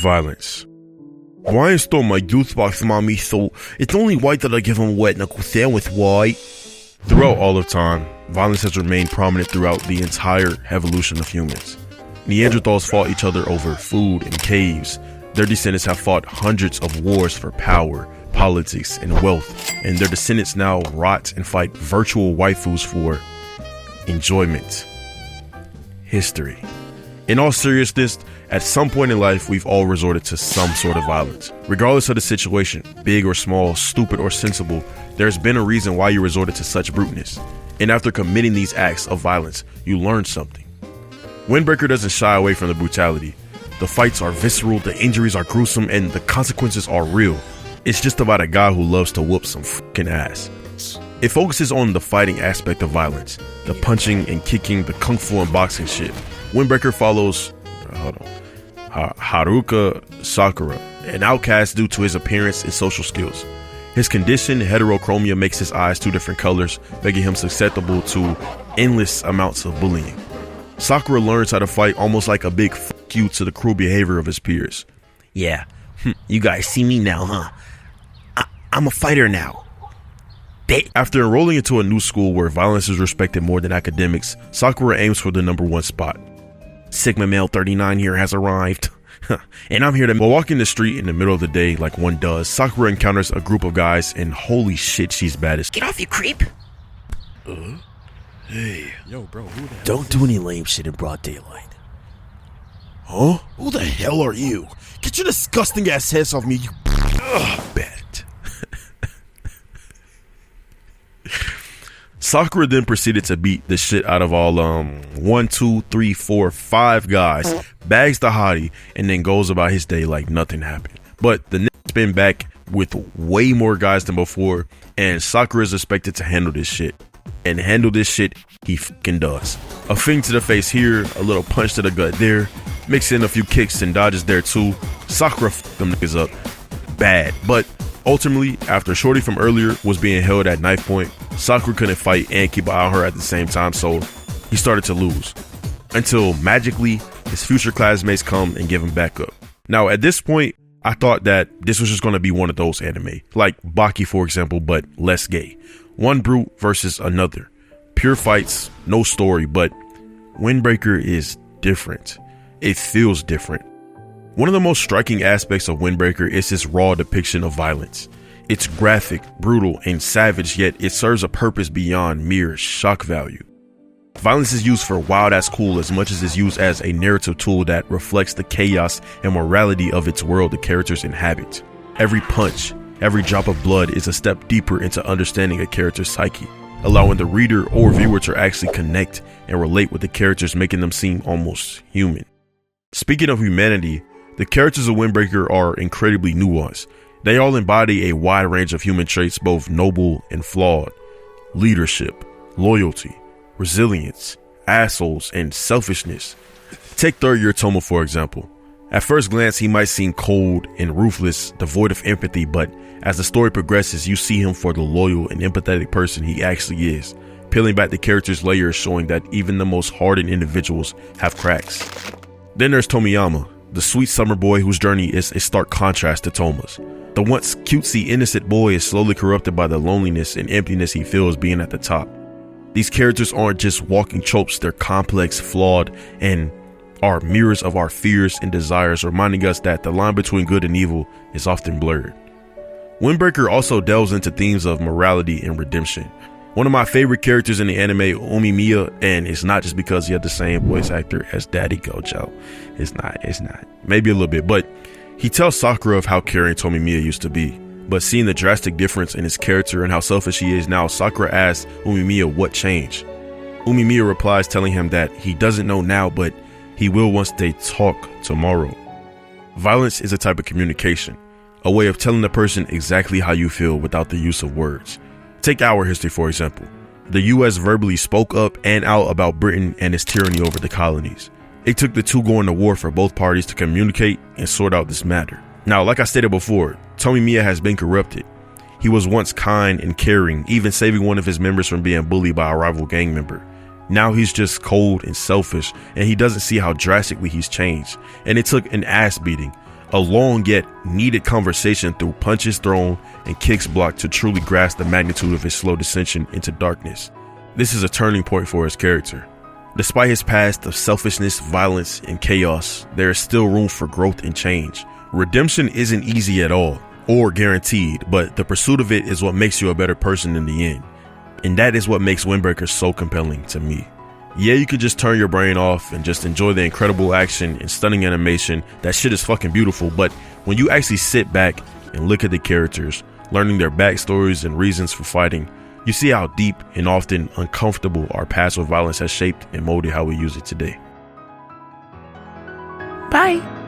Violence. Why install my juice box, mommy? So it's only white that I give him a wet knuckle sandwich, white. Throughout all of time, violence has remained prominent throughout the entire evolution of humans. Neanderthals fought each other over food in caves. Their descendants have fought hundreds of wars for power, politics, and wealth, and their descendants now rot and fight virtual waifus for enjoyment. History. In all seriousness, at some point in life, we've all resorted to some sort of violence. Regardless of the situation, big or small, stupid or sensible, there's been a reason why you resorted to such bruteness. And after committing these acts of violence, you learned something. Windbreaker doesn't shy away from the brutality. The fights are visceral, the injuries are gruesome, and the consequences are real. It's just about a guy who loves to whoop some fucking ass. It focuses on the fighting aspect of violence, the punching and kicking, the kung fu and boxing shit. Windbreaker follows Haruka Sakura, an outcast due to his appearance and social skills. His condition, heterochromia, makes his eyes two different colors, making him susceptible to endless amounts of bullying. Sakura learns how to fight almost like a big fuck you to the cruel behavior of his peers. Yeah, you guys see me now, huh? I'm a fighter now. After enrolling into a new school where violence is respected more than academics, Sakura aims for the #1 spot. Sigma Male 39 here has arrived. And I'm here to... While walking the street in the middle of the day like one does, Sakura encounters a group of guys and holy shit, she's bad as... Get off, you creep! Hey. Yo, bro, who the hell? Don't do any lame shit in broad daylight. Huh? Who the hell are you? Get your disgusting ass heads off me, you... Bet. Sakura then proceeded to beat the shit out of all 1, 2, 3, 4, 5 guys, bags the hottie, and then goes about his day like nothing happened. But the next been back with way more guys than before, and Sakura is expected to handle this shit. And handle this shit, he fucking does. A fing to the face here, a little punch to the gut there, mix in a few kicks and dodges there too. Sakura fucked them niggas up bad, but ultimately, after Shorty from earlier was being held at knife point, Sakura couldn't fight and keep an eye on her at the same time, so he started to lose. Until magically, his future classmates come and give him back up. Now, at this point, I thought that this was just going to be one of those anime, like Baki for example, but less gay. One brute versus another. Pure fights, no story, but Windbreaker is different. It feels different. One of the most striking aspects of Windbreaker is its raw depiction of violence. It's graphic, brutal, and savage, yet it serves a purpose beyond mere shock value. Violence is used for wild ass cool as much as it's used as a narrative tool that reflects the chaos and morality of its world the characters inhabit. Every punch, every drop of blood is a step deeper into understanding a character's psyche, allowing the reader or viewer to actually connect and relate with the characters, making them seem almost human. Speaking of humanity, the characters of Windbreaker are incredibly nuanced. They all embody a wide range of human traits, both noble and flawed. Leadership, loyalty, resilience, assholes, and selfishness. Take third-year Tomo for example. At first glance, he might seem cold and ruthless, devoid of empathy, but as the story progresses, you see him for the loyal and empathetic person he actually is, peeling back the character's layers, showing that even the most hardened individuals have cracks. Then there's Tomiyama, the sweet summer boy whose journey is a stark contrast to Toma's. The once cutesy innocent boy is slowly corrupted by the loneliness and emptiness he feels being at the top. These characters aren't just walking tropes, they're complex, flawed, and are mirrors of our fears and desires, reminding us that the line between good and evil is often blurred. Windbreaker also delves into themes of morality and redemption. One of my favorite characters in the anime, Umimiya, and it's not just because he had the same voice actor as Daddy Gojo. It's not. Maybe a little bit, but he tells Sakura of how caring Tomimiya used to be. But seeing the drastic difference in his character and how selfish he is now, Sakura asks Umimiya what changed. Umimiya replies telling him that he doesn't know now, but he will once they talk tomorrow. Violence is a type of communication, a way of telling the person exactly how you feel without the use of words. Take our history for example. The US verbally spoke up and out about Britain and its tyranny over the colonies. It took the two going to war for both parties to communicate and sort out this matter. Now, like I stated before, Tomimiya has been corrupted. He was once kind and caring, even saving one of his members from being bullied by a rival gang member. Now he's just cold and selfish, and he doesn't see how drastically he's changed. And it took an ass beating, A long yet needed conversation through punches thrown and kicks blocked to truly grasp the magnitude of his slow descension into darkness. This is a turning point for his character. Despite his past of selfishness, violence, and chaos, there is still room for growth and change. Redemption isn't easy at all, or guaranteed, but the pursuit of it is what makes you a better person in the end. And that is what makes Windbreaker so compelling to me. Yeah, you could just turn your brain off and just enjoy the incredible action and stunning animation. That shit is fucking beautiful, but when you actually sit back and look at the characters, learning their backstories and reasons for fighting, you see how deep and often uncomfortable our past with violence has shaped and molded how we use it today. Bye.